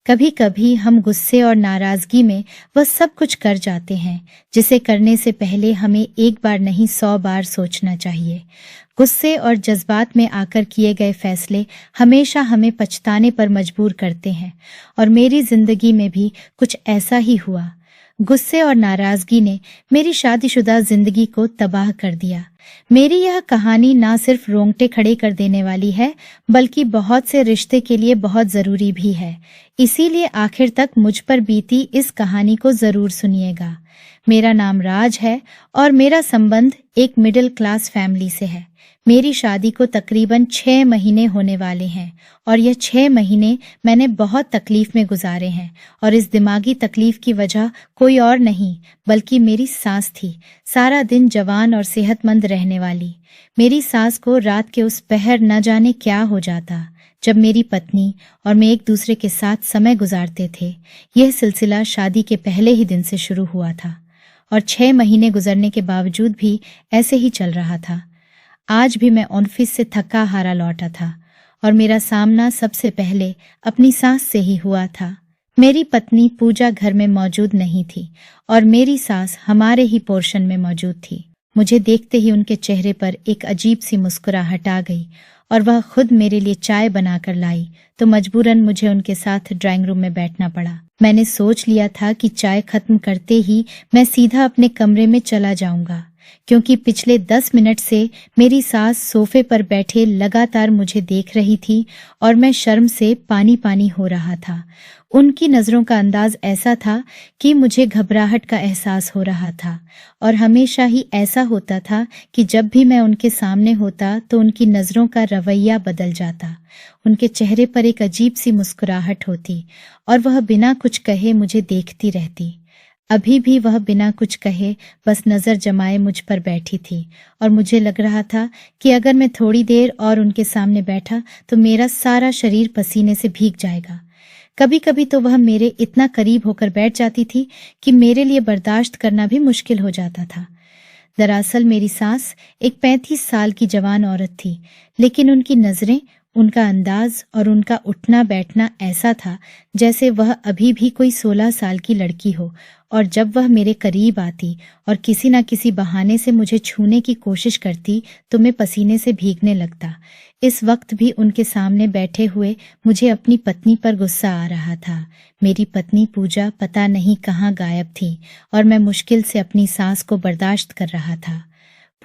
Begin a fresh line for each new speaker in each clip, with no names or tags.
कभी कभी हम गुस्से और नाराजगी में वह सब कुछ कर जाते हैं जिसे करने से पहले हमें एक बार नहीं 100 बार सोचना चाहिए। गुस्से और जज्बात में आकर किए गए फैसले हमेशा हमें पछताने पर मजबूर करते हैं और मेरी जिंदगी में भी कुछ ऐसा ही हुआ। गुस्से और नाराजगी ने मेरी शादीशुदा जिंदगी को तबाह कर दिया। मेरी यह कहानी ना सिर्फ रोंगटे खड़े कर देने वाली है बल्कि बहुत से रिश्ते के लिए बहुत जरूरी भी है। इसीलिए आखिर तक मुझ पर बीती इस कहानी को जरूर सुनिएगा। मेरा नाम राज है और मेरा संबंध एक मिडिल क्लास फैमिली से है। मेरी शादी को तकरीबन 6 महीने होने वाले हैं और यह 6 महीने मैंने बहुत तकलीफ में गुजारे हैं और इस दिमागी तकलीफ की वजह कोई और नहीं बल्कि मेरी सास थी। सारा दिन जवान और सेहतमंद रहने वाली मेरी सास को रात के उस पहर न जाने क्या हो जाता जब मेरी पत्नी और मैं एक दूसरे के साथ समय गुजारते थे। यह सिलसिला शादी के पहले ही दिन से शुरू हुआ था और 6 महीने गुजरने के बावजूद भी ऐसे ही चल रहा था। आज भी मैं ऑफिस से थका हारा लौटा था और मेरा सामना सबसे पहले अपनी सास से ही हुआ था। मेरी पत्नी पूजा घर में मौजूद नहीं थी और मेरी सास हमारे ही पोर्शन में मौजूद थी। मुझे देखते ही उनके चेहरे पर एक अजीब सी मुस्कुराहट आ गई और वह खुद मेरे लिए चाय बनाकर लाई तो मजबूरन मुझे उनके साथ ड्राइंग रूम में बैठना पड़ा। मैंने सोच लिया था कि चाय खत्म करते ही मैं सीधा अपने कमरे में चला जाऊंगा क्योंकि पिछले 10 मिनट से मेरी सास सोफे पर बैठे लगातार मुझे देख रही थी और मैं शर्म से पानी पानी हो रहा था। उनकी नज़रों का अंदाज ऐसा था कि मुझे घबराहट का एहसास हो रहा था और हमेशा ही ऐसा होता था कि जब भी मैं उनके सामने होता तो उनकी नज़रों का रवैया बदल जाता। उनके चेहरे पर एक अजीब सी मुस्कुराहट होती और वह बिना कुछ कहे मुझे देखती रहती। अभी भी वह बिना कुछ कहे बस नज़र जमाए मुझ पर बैठी थी और मुझे लग रहा था कि अगर मैं थोड़ी देर और उनके सामने बैठा तो मेरा सारा शरीर पसीने से भीग जाएगा। कभी कभी तो वह मेरे इतना करीब होकर बैठ जाती थी कि मेरे लिए बर्दाश्त करना भी मुश्किल हो जाता था। दरअसल मेरी सास एक 35 साल की जवान औरत थी, लेकिन उनकी नज़रें, उनका अंदाज और उनका उठना बैठना ऐसा था जैसे वह अभी भी कोई 16 साल की लड़की हो। और जब वह मेरे करीब आती और किसी न किसी बहाने से मुझे छूने की कोशिश करती तो मैं पसीने से भीगने लगता। इस वक्त भी उनके सामने बैठे हुए मुझे अपनी पत्नी पर गुस्सा आ रहा था। मेरी पत्नी पूजा पता नहीं कहाँ गायब थी और मैं मुश्किल से अपनी सांस को बर्दाश्त कर रहा था।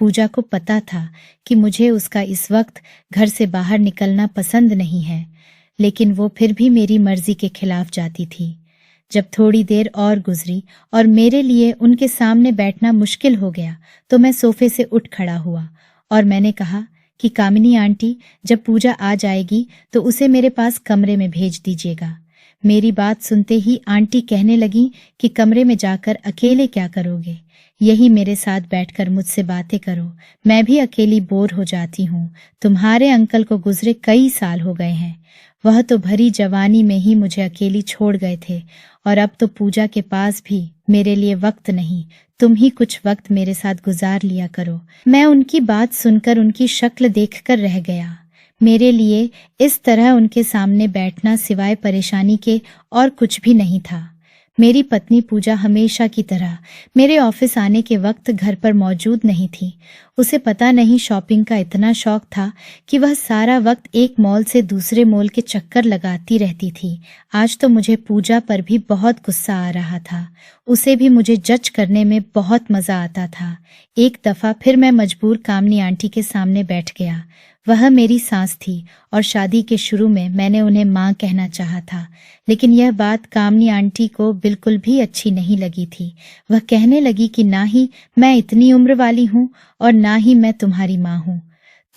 पूजा को पता था कि मुझे उसका इस वक्त घर से बाहर निकलना पसंद नहीं है, लेकिन वो फिर भी मेरी मर्जी के खिलाफ जाती थी। जब थोड़ी देर और गुजरी और मेरे लिए उनके सामने बैठना मुश्किल हो गया तो मैं सोफे से उठ खड़ा हुआ और मैंने कहा कि कामिनी आंटी, जब पूजा आ जाएगी तो उसे मेरे पास कमरे में भेज दीजिएगा। मेरी बात सुनते ही आंटी कहने लगी कि कमरे में जाकर अकेले क्या करोगे, यही मेरे साथ बैठकर मुझसे बातें करो। मैं भी अकेली बोर हो जाती हूँ। तुम्हारे अंकल को गुजरे कई साल हो गए हैं, वह तो भरी जवानी में ही मुझे अकेली छोड़ गए थे और अब तो पूजा के पास भी मेरे लिए वक्त नहीं। तुम ही कुछ वक्त मेरे साथ गुजार लिया करो। मैं उनकी बात सुनकर उनकी शक्ल देखकर रह गया। मेरे लिए इस तरह उनके सामने बैठना सिवाय परेशानी के और कुछ भी नहीं था। मेरी पत्नी पूजा हमेशा की तरह मेरे ऑफिस आने के वक्त घर पर मौजूद नहीं थी। उसे पता नहीं शॉपिंग का इतना शौक था कि वह सारा वक्त एक मॉल से दूसरे मॉल के चक्कर लगाती रहती थी। आज तो मुझे पूजा पर भी बहुत गुस्सा आ रहा था। उसे भी मुझे जज करने में बहुत मजा आता था। एक दफा फिर मैं मजबूर कामनी आंटी के सामने बैठ गया। वह मेरी सास थी और शादी के शुरू में मैंने उन्हें माँ कहना चाहा था, लेकिन यह बात कामनी आंटी को बिल्कुल भी अच्छी नहीं लगी थी। वह कहने लगी कि ना ही मैं इतनी उम्र वाली हूँ और ना ही मैं तुम्हारी माँ हूँ,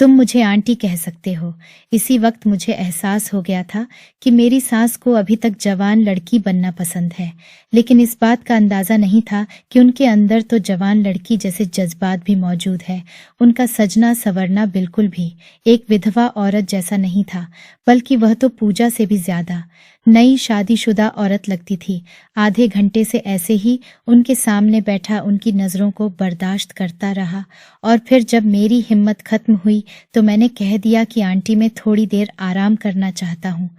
तुम मुझे आंटी कह सकते हो। इसी वक्त मुझे एहसास हो गया था कि मेरी सास को अभी तक जवान लड़की बनना पसंद है, लेकिन इस बात का अंदाजा नहीं था कि उनके अंदर तो जवान लड़की जैसे जज्बात भी मौजूद है। उनका सजना संवरना बिल्कुल भी एक विधवा औरत जैसा नहीं था, बल्कि वह तो पूजा से भी ज्यादा नई शादीशुदा औरत लगती थी। आधे घंटे से ऐसे ही उनके सामने बैठा उनकी नज़रों को बर्दाश्त करता रहा और फिर जब मेरी हिम्मत खत्म हुई तो मैंने कह दिया कि आंटी, मैं थोड़ी देर आराम करना चाहता हूँ।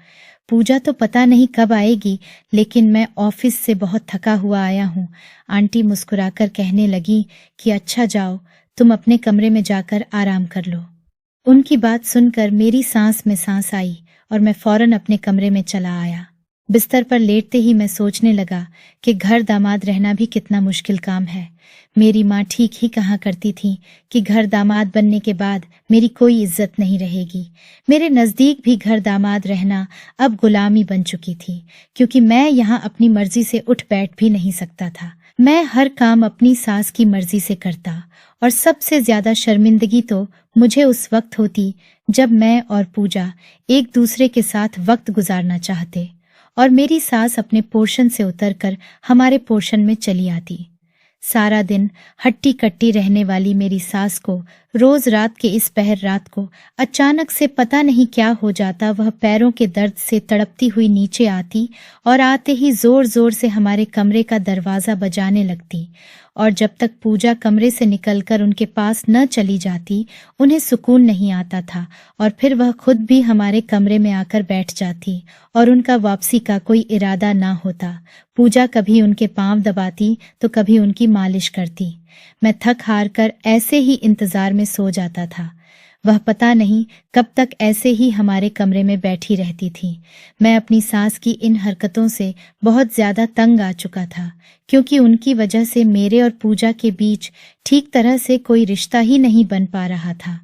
पूजा तो पता नहीं कब आएगी, लेकिन मैं ऑफिस से बहुत थका हुआ आया हूँ। आंटी मुस्कुराकर कहने लगी कि अच्छा जाओ, तुम अपने कमरे में जाकर आराम कर लो। उनकी बात सुनकर मेरी सांस में सांस आई और मैं फौरन अपने कमरे में चला आया। बिस्तर पर लेटते ही मैं सोचने लगा कि घर दामाद रहना भी कितना मुश्किल काम है। मेरी माँ ठीक ही कहा करती थी कि घर दामाद बनने के बाद मेरी कोई इज्जत नहीं रहेगी। मेरे नज़दीक भी घर दामाद रहना अब गुलामी बन चुकी थी, क्योंकि मैं यहाँ अपनी मर्जी से उठ बैठ भी नहीं सकता था। मैं हर काम अपनी सास की मर्जी से करता, और सबसे ज्यादा शर्मिंदगी तो मुझे उस वक्त होती जब मैं और पूजा एक दूसरे के साथ वक्त गुजारना चाहते और मेरी सास अपने पोर्शन से उतरकर हमारे पोर्शन में चली आती। सारा दिन हट्टी कट्टी रहने वाली मेरी सास को रोज रात के इस पहर रात को अचानक से पता नहीं क्या हो जाता। वह पैरों के दर्द से तड़पती हुई नीचे आती और आते ही जोर जोर से हमारे कमरे का दरवाजा बजाने लगती, और जब तक पूजा कमरे से निकलकर उनके पास न चली जाती उन्हें सुकून नहीं आता था, और फिर वह खुद भी हमारे कमरे में आकर बैठ जाती और उनका वापसी का कोई इरादा ना होता। पूजा कभी उनके पांव दबाती तो कभी उनकी मालिश करती। मैं थक हार कर ऐसे ही इंतजार में सो जाता था। वह पता नहीं कब तक ऐसे ही हमारे कमरे में बैठी रहती थी। मैं अपनी सास की इन हरकतों से बहुत ज्यादा तंग आ चुका था, क्योंकि उनकी वजह से मेरे और पूजा के बीच ठीक तरह से कोई रिश्ता ही नहीं बन पा रहा था।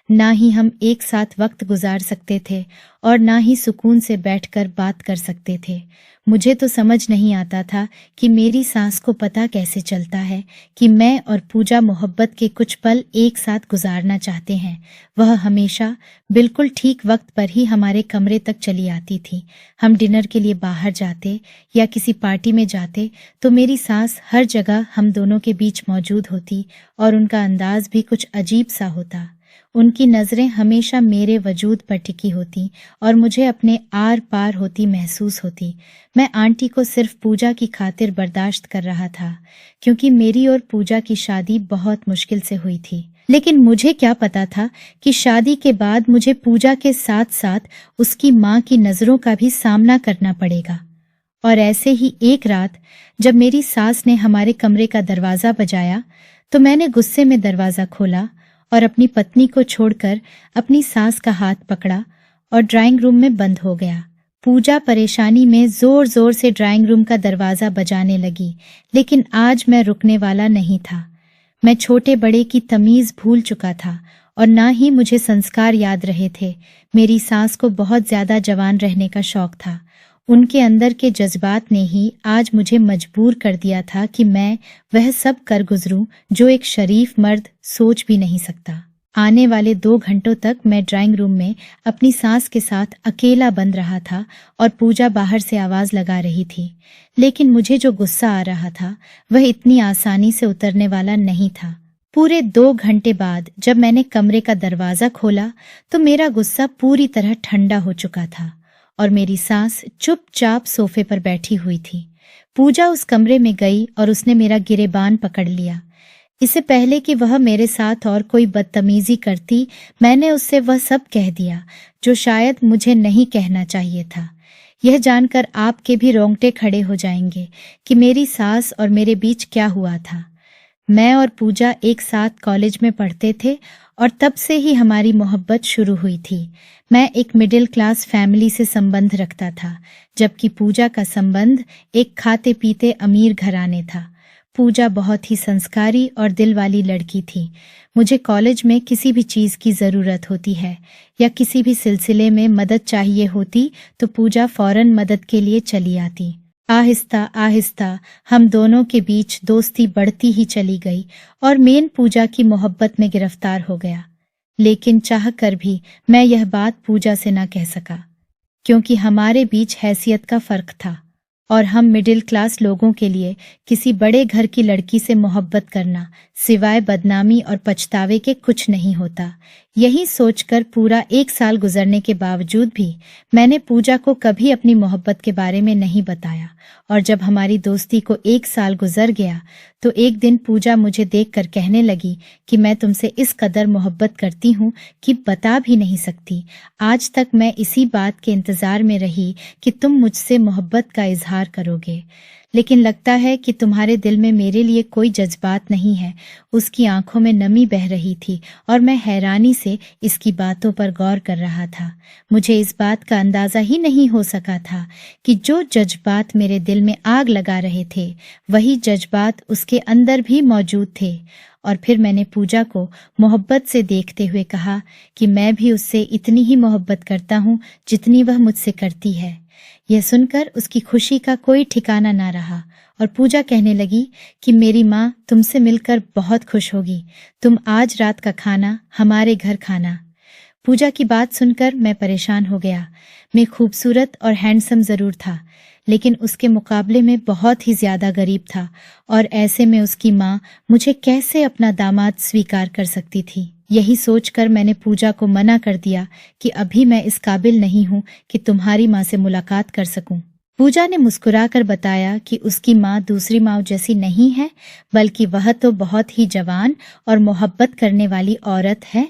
ना ही हम एक साथ वक्त गुजार सकते थे और ना ही सुकून से बैठकर बात कर सकते थे। मुझे तो समझ नहीं आता था कि मेरी सास को पता कैसे चलता है कि मैं और पूजा मोहब्बत के कुछ पल एक साथ गुजारना चाहते हैं। वह हमेशा बिल्कुल ठीक वक्त पर ही हमारे कमरे तक चली आती थी। हम डिनर के लिए बाहर जाते या किसी पार्टी में जाते तो मेरी सास हर जगह हम दोनों के बीच मौजूद होती, और उनका अंदाज भी कुछ अजीब सा होता। उनकी नजरें हमेशा मेरे वजूद पर टिकी होती और मुझे अपने आर पार होती महसूस होती। मैं आंटी को सिर्फ पूजा की खातिर बर्दाश्त कर रहा था, क्योंकि मेरी और पूजा की शादी बहुत मुश्किल से हुई थी। लेकिन मुझे क्या पता था कि शादी के बाद मुझे पूजा के साथ साथ उसकी माँ की नजरों का भी सामना करना पड़ेगा। और ऐसे ही एक रात जब मेरी सास ने हमारे कमरे का दरवाजा बजाया तो मैंने गुस्से में दरवाजा खोला और अपनी पत्नी को छोड़कर अपनी सास का हाथ पकड़ा और ड्राइंग रूम में बंद हो गया। पूजा परेशानी में जोर जोर से ड्राइंग रूम का दरवाजा बजाने लगी, लेकिन आज मैं रुकने वाला नहीं था। मैं छोटे बड़े की तमीज भूल चुका था और ना ही मुझे संस्कार याद रहे थे। मेरी सास को बहुत ज्यादा जवान रहने का शौक था। उनके अंदर के जज्बात ने ही आज मुझे मजबूर कर दिया था कि मैं वह सब कर गुजरूं जो एक शरीफ मर्द सोच भी नहीं सकता। आने वाले 2 घंटों तक मैं ड्राइंग रूम में अपनी सास के साथ अकेला बंद रहा था और पूजा बाहर से आवाज लगा रही थी। लेकिन मुझे जो गुस्सा आ रहा था वह इतनी आसानी से उतरने वाला नहीं था। पूरे 2 घंटे बाद जब मैंने कमरे का दरवाजा खोला तो मेरा गुस्सा पूरी तरह ठंडा हो चुका था और मेरी सास चुपचाप सोफे पर बैठी हुई थी। पूजा उस कमरे में गई और उसने मेरा गिरेबान पकड़ लिया। इससे पहले कि वह मेरे साथ और कोई बदतमीजी करती, मैंने उससे वह सब कह दिया जो शायद मुझे नहीं कहना चाहिए था। यह जानकर आपके भी रोंगटे खड़े हो जाएंगे कि मेरी सास और मेरे बीच क्या हुआ था। मैं और पूजा एक साथ कॉलेज में पढ़ते थे और तब से ही हमारी मोहब्बत शुरू हुई थी। मैं एक मिडिल क्लास फैमिली से संबंध रखता था, जबकि पूजा का संबंध एक खाते पीते अमीर घराने था। पूजा बहुत ही संस्कारी और दिल वाली लड़की थी। मुझे कॉलेज में किसी भी चीज की जरूरत होती है या किसी भी सिलसिले में मदद चाहिए होती तो पूजा फौरन मदद के लिए चली आती। आहिस्ता आहिस्ता हम दोनों के बीच दोस्ती बढ़ती ही चली गई और मेन पूजा की मोहब्बत में गिरफ्तार हो गया। लेकिन चाह कर भी मैं यह बात पूजा से ना कह सका, क्योंकि हमारे बीच हैसियत का फर्क था और हम मिडिल क्लास लोगों के लिए किसी बड़े घर की लड़की से मोहब्बत करना सिवाय बदनामी और पछतावे के कुछ नहीं होता। यही सोचकर पूरा 1 साल गुजरने के बावजूद भी मैंने पूजा को कभी अपनी मोहब्बत के बारे में नहीं बताया। और जब हमारी दोस्ती को 1 साल गुजर गया तो एक दिन पूजा मुझे देखकर कहने लगी कि मैं तुमसे इस कदर मोहब्बत करती हूँ कि बता भी नहीं सकती। आज तक मैं इसी बात के इंतजार में रही कि तुम मुझसे मोहब्बत का इजहार करोगे, लेकिन लगता है कि तुम्हारे दिल में मेरे लिए कोई जज्बात नहीं है। उसकी आंखों में नमी बह रही थी और मैं हैरानी से इसकी बातों पर गौर कर रहा था। मुझे इस बात का अंदाजा ही नहीं हो सका था कि जो जज्बात मेरे दिल में आग लगा रहे थे वही जज्बात उसके अंदर भी मौजूद थे। और फिर मैंने पूजा को मोहब्बत से देखते हुए कहा कि मैं भी उससे इतनी ही मोहब्बत करता हूँ जितनी वह मुझसे करती है। यह सुनकर उसकी खुशी का कोई ठिकाना ना रहा और पूजा कहने लगी कि मेरी माँ तुमसे मिलकर बहुत खुश होगी। तुम आज रात का खाना हमारे घर खाना। पूजा की बात सुनकर मैं परेशान हो गया। मैं खूबसूरत और हैंडसम जरूर था, लेकिन उसके मुकाबले में बहुत ही ज्यादा गरीब था और ऐसे में उसकी माँ मुझे कैसे अपना दामाद स्वीकार कर सकती थी। यही सोचकर मैंने पूजा को मना कर दिया कि अभी मैं इस काबिल नहीं हूँ कि तुम्हारी माँ से मुलाकात कर सकूं। पूजा ने मुस्कुराकर बताया कि उसकी माँ दूसरी माँ जैसी नहीं है, बल्कि वह तो बहुत ही जवान और मोहब्बत करने वाली औरत है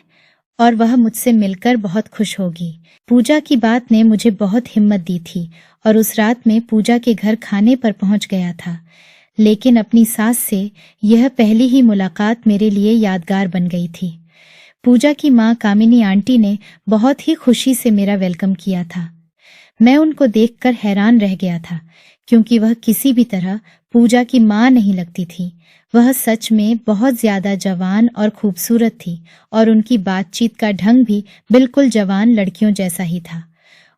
और वह मुझसे मिलकर बहुत खुश होगी। पूजा की बात ने मुझे बहुत हिम्मत दी थी और उस रात में पूजा के घर खाने पर पहुंच गया था। लेकिन अपनी सास से यह पहली ही मुलाकात मेरे लिए यादगार बन गई थी। पूजा की माँ कामिनी आंटी ने बहुत ही खुशी से मेरा वेलकम किया था। मैं उनको देखकर हैरान रह गया था, क्योंकि वह किसी भी तरह पूजा की माँ नहीं लगती थी। वह सच में बहुत ज्यादा जवान और खूबसूरत थी और उनकी बातचीत का ढंग भी बिल्कुल जवान लड़कियों जैसा ही था।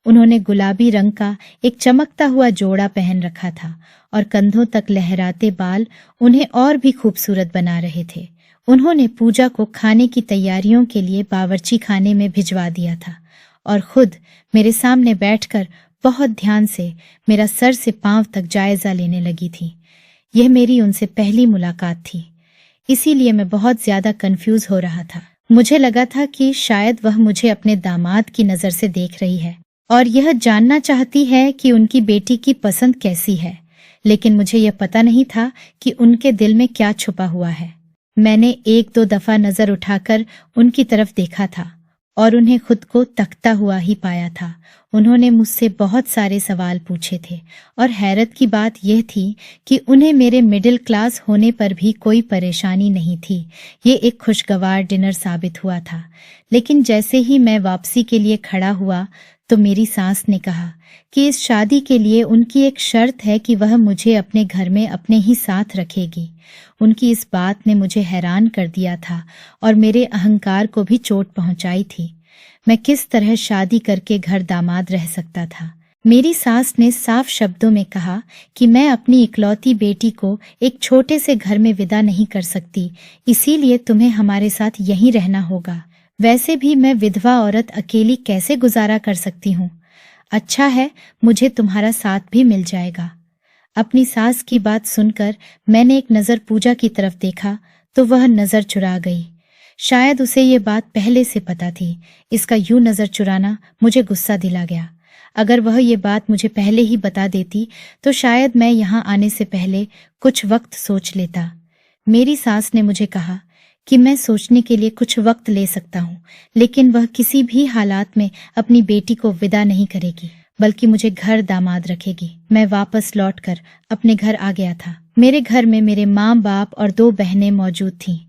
उन्होंने गुलाबी रंग का एक चमकता हुआ जोड़ा पहन रखा था और कंधों तक लहराते बाल उन्हें और भी खूबसूरत बना रहे थे। उन्होंने पूजा को खाने की तैयारियों के लिए बावर्ची खाने में भिजवा दिया था और खुद मेरे सामने बैठकर बहुत ध्यान से मेरा सर से पांव तक जायजा लेने लगी थी। यह मेरी उनसे पहली मुलाकात थी, इसीलिए मैं बहुत ज्यादा कंफ्यूज हो रहा था। मुझे लगा था कि शायद वह मुझे अपने दामाद की नजर से देख रही है और यह जानना चाहती है कि उनकी बेटी की पसंद कैसी है, लेकिन मुझे यह पता नहीं था कि उनके दिल में क्या छुपा हुआ है। मैंने 1-2 दफा नजर उठाकर उनकी तरफ देखा था और उन्हें खुद को तकता हुआ ही पाया था। उन्होंने मुझसे बहुत सारे सवाल पूछे थे और हैरत की बात यह थी कि उन्हें मेरे मिडिल क्लास होने पर भी कोई परेशानी नहीं थी। ये एक खुशगवार डिनर साबित हुआ था। लेकिन जैसे ही मैं वापसी के लिए खड़ा हुआ तो मेरी सास ने कहा कि इस शादी के लिए उनकी एक शर्त है कि वह मुझे अपने घर में अपने ही साथ रखेगी। उनकी इस बात ने मुझे हैरान कर दिया था और मेरे अहंकार को भी चोट पहुंचाई थी। मैं किस तरह शादी करके घर दामाद रह सकता था। मेरी सास ने साफ शब्दों में कहा कि मैं अपनी इकलौती बेटी को एक छोटे से घर में विदा नहीं कर सकती, इसीलिए तुम्हें हमारे साथ यहीं रहना होगा। वैसे भी मैं विधवा औरत अकेली कैसे गुजारा कर सकती हूँ। अच्छा है, मुझे तुम्हारा साथ भी मिल जाएगा। अपनी सास की बात सुनकर मैंने एक नजर पूजा की तरफ देखा तो वह नजर चुरा गई। शायद उसे ये बात पहले से पता थी। इसका यूं नजर चुराना मुझे गुस्सा दिला गया। अगर वह ये बात मुझे पहले ही बता देती तो शायद मैं यहाँ आने से पहले कुछ वक्त सोच लेता। मेरी सास ने मुझे कहा कि मैं सोचने के लिए कुछ वक्त ले सकता हूँ, लेकिन वह किसी भी हालात में अपनी बेटी को विदा नहीं करेगी, बल्कि मुझे घर दामाद रखेगी। मैं वापस लौटकर अपने घर आ गया था। मेरे घर में मेरे माँ बाप और 2 बहनें मौजूद थीं।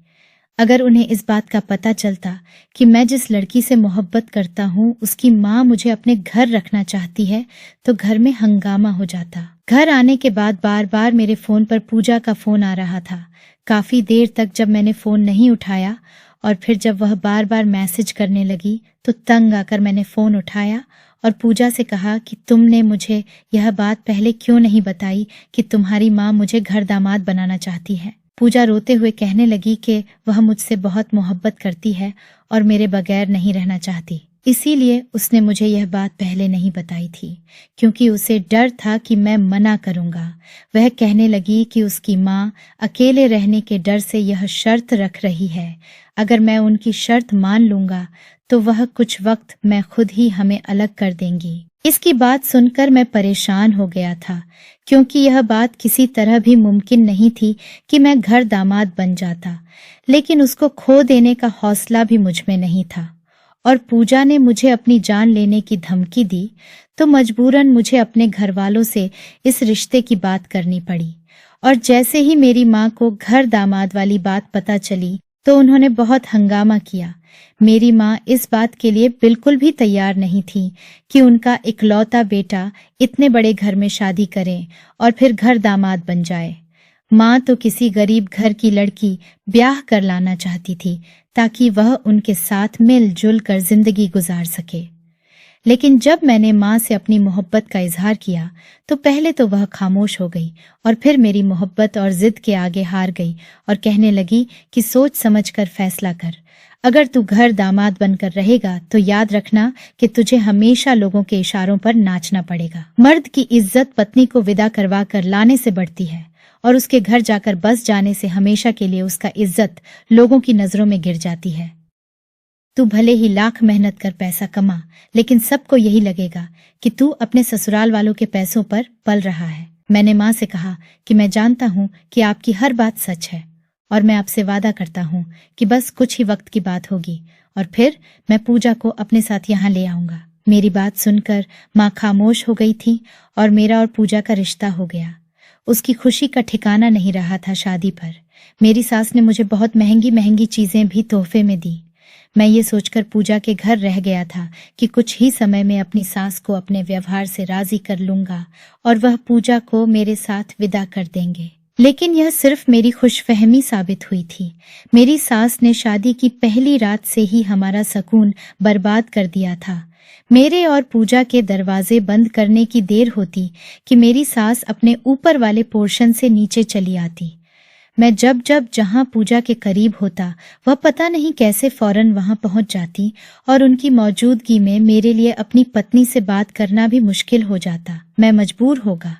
अगर उन्हें इस बात का पता चलता कि मैं जिस लड़की से मोहब्बत करता हूँ उसकी माँ मुझे अपने घर रखना चाहती है तो घर में हंगामा हो जाता। घर आने के बाद बार बार मेरे फोन पर पूजा का फोन आ रहा था। काफी देर तक जब मैंने फोन नहीं उठाया और फिर जब वह बार बार मैसेज करने लगी तो तंग आकर मैंने फोन उठाया और पूजा से कहा कि तुमने मुझे यह बात पहले क्यों नहीं बताई कि तुम्हारी माँ मुझे घर दामाद बनाना चाहती है। पूजा रोते हुए कहने लगी कि वह मुझसे बहुत मोहब्बत करती है और मेरे बगैर नहीं रहना चाहती। इसीलिए उसने मुझे यह बात पहले नहीं बताई थी, क्योंकि उसे डर था कि मैं मना करूंगा। वह कहने लगी कि उसकी माँ अकेले रहने के डर से यह शर्त रख रही है। अगर मैं उनकी शर्त मान लूंगा तो वह कुछ वक्त मैं खुद ही हमें अलग कर देंगी। इसकी बात सुनकर मैं परेशान हो गया था, क्योंकि यह बात किसी तरह भी मुमकिन नहीं थी कि मैं घर दामाद बन जाता, लेकिन उसको खो देने का हौसला भी मुझ में नहीं था। और पूजा ने मुझे अपनी जान लेने की धमकी दी, तो मजबूरन मुझे अपने घर वालों से इस रिश्ते की बात करनी पड़ी। और जैसे ही मेरी माँ को घर दामाद वाली बात पता चली तो उन्होंने बहुत हंगामा किया। मेरी माँ इस बात के लिए बिल्कुल भी तैयार नहीं थी कि उनका इकलौता बेटा इतने बड़े घर में शादी करे और फिर घर दामाद बन जाए। माँ तो किसी गरीब घर की लड़की ब्याह कर लाना चाहती थी ताकि वह उनके साथ मिलजुल कर जिंदगी गुजार सके। लेकिन जब मैंने माँ से अपनी मोहब्बत का इजहार किया तो पहले तो वह खामोश हो गई और फिर मेरी मोहब्बत और जिद के आगे हार गई और कहने लगी कि सोच समझकर फैसला कर। अगर तू घर दामाद बनकर रहेगा तो याद रखना कि तुझे हमेशा लोगों के इशारों पर नाचना पड़ेगा। मर्द की इज्जत पत्नी को विदा करवा कर लाने से बढ़ती है और उसके घर जाकर बस जाने से हमेशा के लिए उसका इज्जत लोगों की नजरों में गिर जाती है। तू भले ही लाख मेहनत कर पैसा कमा, लेकिन सबको यही लगेगा कि तू अपने ससुराल वालों के पैसों पर पल रहा है। मैंने माँ से कहा कि मैं जानता हूँ कि आपकी हर बात सच है और मैं आपसे वादा करता हूँ कि बस कुछ ही वक्त की बात होगी और फिर मैं पूजा को अपने साथ यहाँ ले आऊंगा। मेरी बात सुनकर माँ खामोश हो गई थी और मेरा और पूजा का रिश्ता हो गया। उसकी खुशी का ठिकाना नहीं रहा था शादी पर। मेरी सास ने मुझे बहुत महंगी महंगी चीजें भी तोहफे में दी। मैं ये सोचकर पूजा के घर रह गया था कि कुछ ही समय में अपनी सास को अपने व्यवहार से राजी कर लूंगा और वह पूजा को मेरे साथ विदा कर देंगे। लेकिन यह सिर्फ मेरी खुशफहमी साबित हुई थी। मेरी सास ने शादी की पहली रात से ही हमारा सुकून बर्बाद कर दिया था। मेरे और पूजा के दरवाजे बंद करने की देर होती कि मेरी सास अपने ऊपर वाले पोर्शन से नीचे चली आती। मैं जब जब जहां पूजा के करीब होता वह पता नहीं कैसे फौरन वहां पहुंच जाती और उनकी मौजूदगी में मेरे लिए अपनी पत्नी से बात करना भी मुश्किल हो जाता। मैं मजबूर होगा।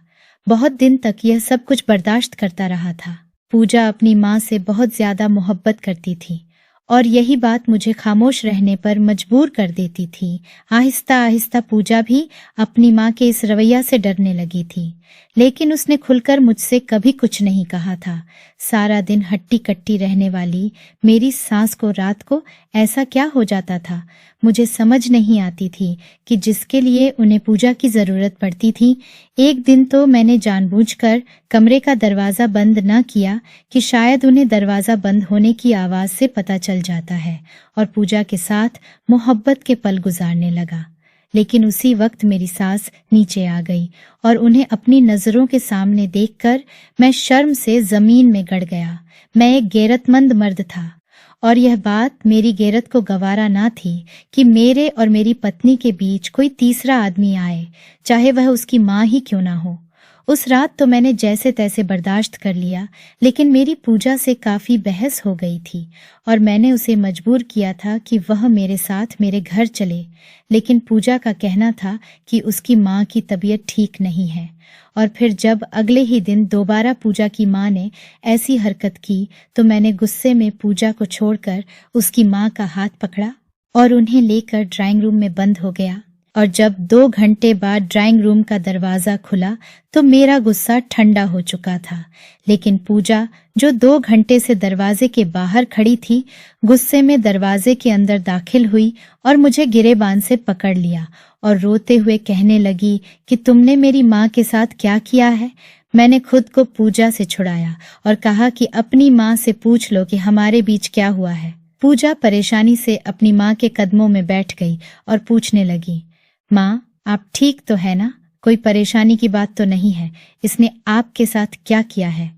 बहुत दिन तक यह सब कुछ बर्दाश्त करता रहा था। पूजा अपनी माँ से बहुत ज्यादा मोहब्बत करती थी और यही बात मुझे खामोश रहने पर मजबूर कर देती थी। आहिस्ता आहिस्ता पूजा भी अपनी माँ के इस रवैया से डरने लगी थी, लेकिन उसने खुलकर मुझसे कभी कुछ नहीं कहा था। सारा दिन हट्टी कट्टी रहने वाली मेरी सास को रात को ऐसा क्या हो जाता था मुझे समझ नहीं आती थी कि जिसके लिए उन्हें पूजा की जरूरत पड़ती थी। एक दिन तो मैंने जानबूझकर कमरे का दरवाजा बंद न किया कि शायद उन्हें दरवाजा बंद होने की आवाज से पता चल जाता है और पूजा के साथ मोहब्बत के पल गुजारने लगा। लेकिन उसी वक्त मेरी सास नीचे आ गई और उन्हें अपनी नजरों के सामने देखकर मैं शर्म से जमीन में गड़ गया। मैं एक गैरतमंद मर्द था और यह बात मेरी गैरत को गवारा ना थी कि मेरे और मेरी पत्नी के बीच कोई तीसरा आदमी आए, चाहे वह उसकी माँ ही क्यों ना हो। उस रात तो मैंने जैसे तैसे बर्दाश्त कर लिया, लेकिन मेरी पूजा से काफी बहस हो गई थी और मैंने उसे मजबूर किया था कि वह मेरे साथ मेरे घर चले। लेकिन पूजा का कहना था कि उसकी माँ की तबीयत ठीक नहीं है। और फिर जब अगले ही दिन दोबारा पूजा की माँ ने ऐसी हरकत की तो मैंने गुस्से में पूजा को छोड़कर उसकी माँ का हाथ पकड़ा और उन्हें लेकर ड्राइंग रूम में बंद हो गया। और जब 2 घंटे बाद ड्राइंग रूम का दरवाजा खुला तो मेरा गुस्सा ठंडा हो चुका था, लेकिन पूजा जो 2 घंटे से दरवाजे के बाहर खड़ी थी, गुस्से में दरवाजे के अंदर दाखिल हुई और मुझे गिरेबान से पकड़ लिया और रोते हुए कहने लगी कि तुमने मेरी माँ के साथ क्या किया है। मैंने खुद को पूजा से छुड़ाया और कहा कि अपनी माँ से पूछ लो कि हमारे बीच क्या हुआ है। पूजा परेशानी से अपनी माँ के कदमों में बैठ गई और पूछने लगी, माँ आप ठीक तो है ना? कोई परेशानी की बात तो नहीं है? इसने आपके साथ क्या किया है?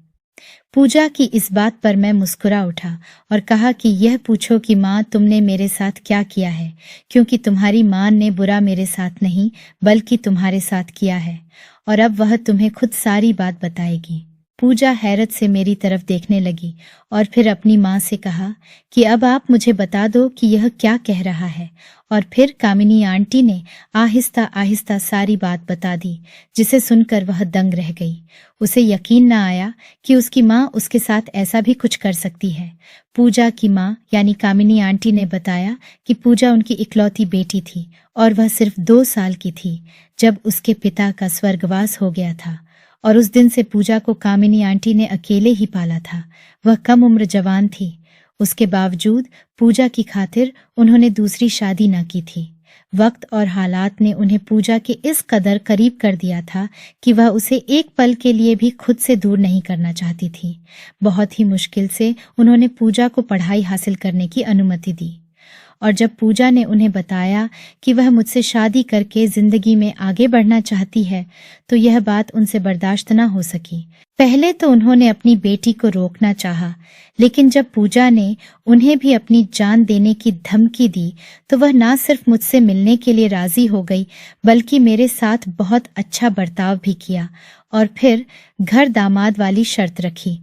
पूजा की इस बात पर मैं मुस्कुरा उठा और कहा कि यह पूछो कि माँ तुमने मेरे साथ क्या किया है, क्योंकि तुम्हारी माँ ने बुरा मेरे साथ नहीं बल्कि तुम्हारे साथ किया है और अब वह तुम्हें खुद सारी बात बताएगी। पूजा हैरत से मेरी तरफ देखने लगी और फिर अपनी माँ से कहा कि अब आप मुझे बता दो कि यह क्या कह रहा है और फिर कामिनी आंटी ने आहिस्ता आहिस्ता सारी बात बता दी, जिसे सुनकर वह दंग रह गई। उसे यकीन न आया कि उसकी माँ उसके साथ ऐसा भी कुछ कर सकती है। पूजा की माँ यानी कामिनी आंटी ने बताया कि पूजा उनकी इकलौती बेटी थी और वह सिर्फ 2 साल की थी जब उसके पिता का स्वर्गवास हो गया था, और उस दिन से पूजा को कामिनी आंटी ने अकेले ही पाला था। वह कम उम्र जवान थी। उसके बावजूद पूजा की खातिर उन्होंने दूसरी शादी न की थी। वक्त और हालात ने उन्हें पूजा के इस कदर करीब कर दिया था कि वह उसे एक पल के लिए भी खुद से दूर नहीं करना चाहती थी। बहुत ही मुश्किल से उन्होंने पूजा को पढ़ाई हासिल करने की अनुमति दी, और जब पूजा ने उन्हें बताया कि वह मुझसे शादी करके जिंदगी में आगे बढ़ना चाहती है, तो यह बात उनसे बर्दाश्त न हो सकी। पहले तो उन्होंने अपनी बेटी को रोकना चाहा, लेकिन जब पूजा ने उन्हें भी अपनी जान देने की धमकी दी, तो वह ना सिर्फ मुझसे मिलने के लिए राजी हो गई, बल्कि मेरे साथ बहुत अच्छा बर्ताव भी किया, और फिर घर दामाद वाली शर्त रखी,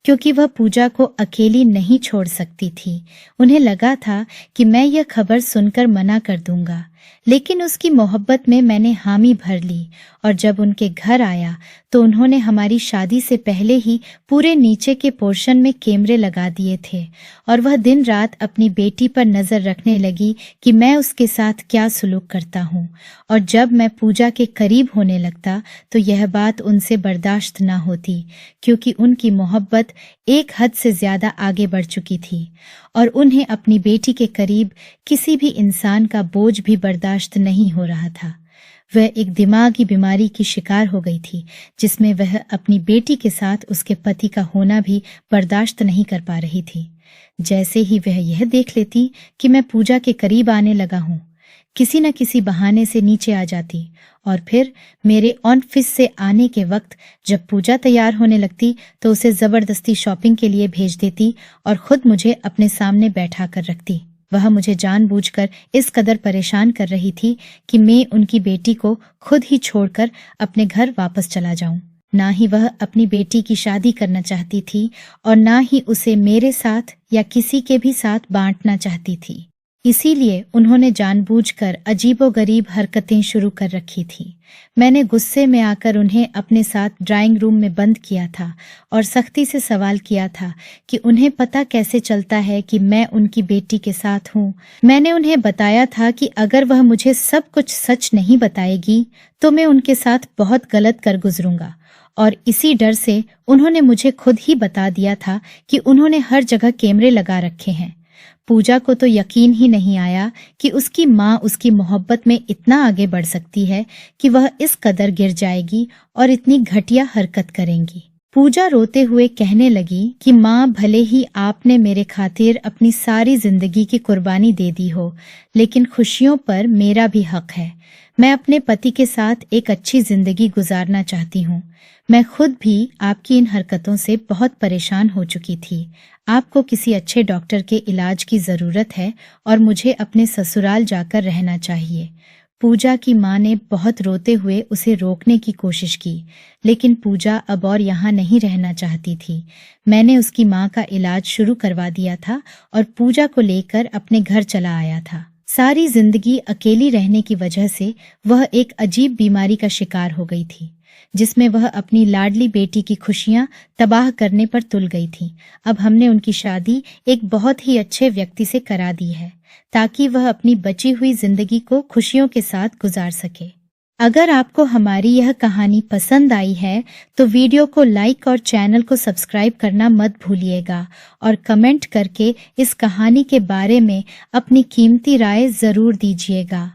क्योंकि वह पूजा को अकेली नहीं छोड़ सकती थी। उन्हें लगा था कि मैं यह खबर सुनकर मना कर दूंगा, लेकिन उसकी मोहब्बत में मैंने हामी भर ली, और जब उनके घर आया तो उन्होंने हमारी शादी से पहले ही पूरे नीचे के पोर्शन में कैमरे लगा दिए थे, और वह दिन रात अपनी बेटी पर नजर रखने लगी कि मैं उसके साथ क्या सलूक करता हूँ। और जब मैं पूजा के करीब होने लगता तो यह बात उनसे बर्दाश्त न होती, क्योंकि उनकी मोहब्बत एक हद से ज्यादा आगे बढ़ चुकी थी, और उन्हें अपनी बेटी के करीब किसी भी इंसान का बोझ भी बर्दाश्त नहीं हो रहा था। वह एक दिमागी बीमारी की शिकार हो गई थी, जिसमें वह अपनी बेटी के साथ उसके पति का होना भी बर्दाश्त नहीं कर पा रही थी। जैसे ही वह यह देख लेती कि मैं पूजा के करीब आने लगा हूँ, किसी न किसी बहाने से नीचे आ जाती, और फिर मेरे ऑफिस से आने के वक्त जब पूजा तैयार होने लगती तो उसे जबरदस्ती शॉपिंग के लिए भेज देती और खुद मुझे अपने सामने बैठा कर रखती। वह मुझे जानबूझकर इस कदर परेशान कर रही थी कि मैं उनकी बेटी को खुद ही छोड़कर अपने घर वापस चला जाऊं। ना ही वह अपनी बेटी की शादी करना चाहती थी, और ना ही उसे मेरे साथ या किसी के भी साथ बांटना चाहती थी। इसीलिए उन्होंने जानबूझकर अजीबोगरीब हरकतें शुरू कर रखी थी। मैंने गुस्से में आकर उन्हें अपने साथ ड्राइंग रूम में बंद किया था और सख्ती से सवाल किया था कि उन्हें पता कैसे चलता है कि मैं उनकी बेटी के साथ हूँ। मैंने उन्हें बताया था कि अगर वह मुझे सब कुछ सच नहीं बताएगी तो मैं उनके साथ बहुत गलत कर गुजरूंगा, और इसी डर से उन्होंने मुझे खुद ही बता दिया था कि उन्होंने हर जगह कैमरे लगा रखे हैं। पूजा को तो यकीन ही नहीं आया कि उसकी माँ उसकी मोहब्बत में इतना आगे बढ़ सकती है कि वह इस कदर गिर जाएगी और इतनी घटिया हरकत करेंगी। पूजा रोते हुए कहने लगी कि माँ, भले ही आपने मेरे खातिर अपनी सारी जिंदगी की कुर्बानी दे दी हो, लेकिन खुशियों पर मेरा भी हक है। मैं अपने पति के साथ एक अच्छी जिंदगी गुजारना चाहती हूँ। मैं खुद भी आपकी इन हरकतों से बहुत परेशान हो चुकी थी। आपको किसी अच्छे डॉक्टर के इलाज की जरूरत है और मुझे अपने ससुराल जाकर रहना चाहिए। पूजा की माँ ने बहुत रोते हुए उसे रोकने की कोशिश की, लेकिन पूजा अब और यहाँ नहीं रहना चाहती थी। मैंने उसकी माँ का इलाज शुरू करवा दिया था और पूजा को लेकर अपने घर चला आया था। सारी जिंदगी अकेली रहने की वजह से वह एक अजीब बीमारी का शिकार हो गई थी, जिसमें वह अपनी लाडली बेटी की खुशियां तबाह करने पर तुल गई थी। अब हमने उनकी शादी एक बहुत ही अच्छे व्यक्ति से करा दी है, ताकि वह अपनी बची हुई जिंदगी को खुशियों के साथ गुजार सके। अगर आपको हमारी यह कहानी पसंद आई है तो वीडियो को लाइक और चैनल को सब्सक्राइब करना मत भूलिएगा, और कमेंट करके इस कहानी के बारे में अपनी कीमती राय जरूर दीजिएगा।